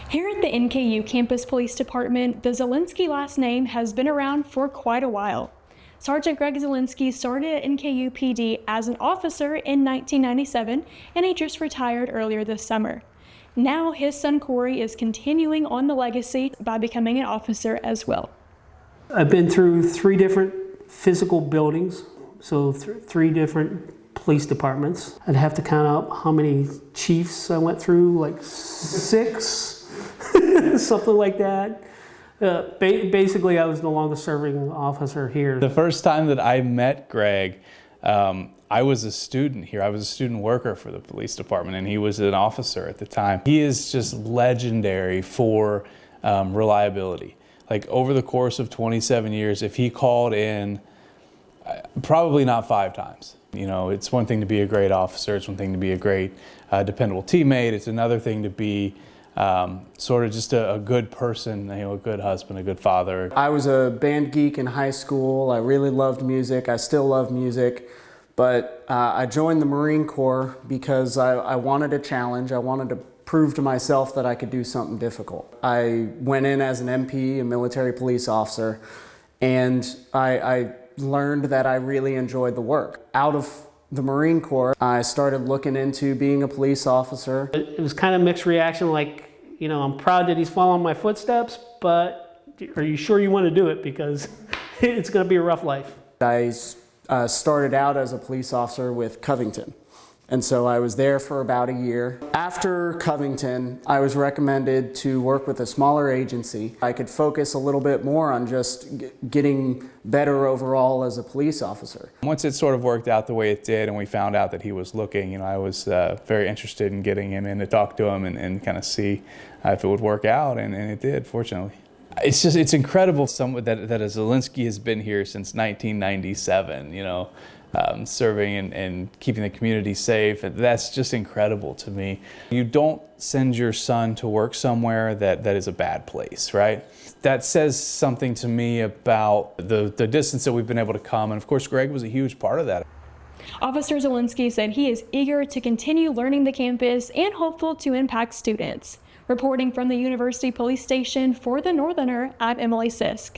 Here at the NKU Campus Police Department, the Zelensky last name has been around for quite a while. Sergeant Greg Zelensky started at NKUPD as an officer in 1997, and he just retired earlier this summer. Now his son Corey is continuing on the legacy by becoming an officer as well. I've been through 3 different physical buildings, so 3 different police departments. I'd have to count up how many chiefs I went through, like 6, something like that. Basically, I was the longest serving officer here. The first time that I met Greg, I was a student here. I was a student worker for the police department, and he was an officer at the time. He is just legendary for reliability. Like, over the course of 27 years, if he called in, probably not 5 times. You know, it's one thing to be a great officer, it's one thing to be a great dependable teammate, it's another thing to be sort of just a good person, you know, a good husband, a good father. I was a band geek in high school. I really loved music. I still love music. But I joined the Marine Corps because I wanted a challenge. I wanted to prove to myself that I could do something difficult. I went in as an MP, a military police officer, and I learned that I really enjoyed the work. Out of the Marine Corps, I started looking into being a police officer. It was kind of mixed reaction, like, you know, I'm proud that he's following my footsteps, but are you sure you want to do it? Because it's going to be a rough life. I started out as a police officer with Covington. And so I was there for about a year. After Covington, I was recommended to work with a smaller agency. I could focus a little bit more on just getting better overall as a police officer. Once it sort of worked out the way it did and we found out that he was looking, you know, I was very interested in getting him in to talk to him and kind of see if it would work out, and it did, fortunately. It's incredible that a Zelensky has been here since 1997, you know. Serving and keeping the community safe. That's just incredible to me. You don't send your son to work somewhere that is a bad place, right? That says something to me about the distance that we've been able to come, and of course Greg was a huge part of that. Officer Zelensky said he is eager to continue learning the campus and hopeful to impact students. Reporting from the University Police Station for The Northerner, I'm Emily Sisk.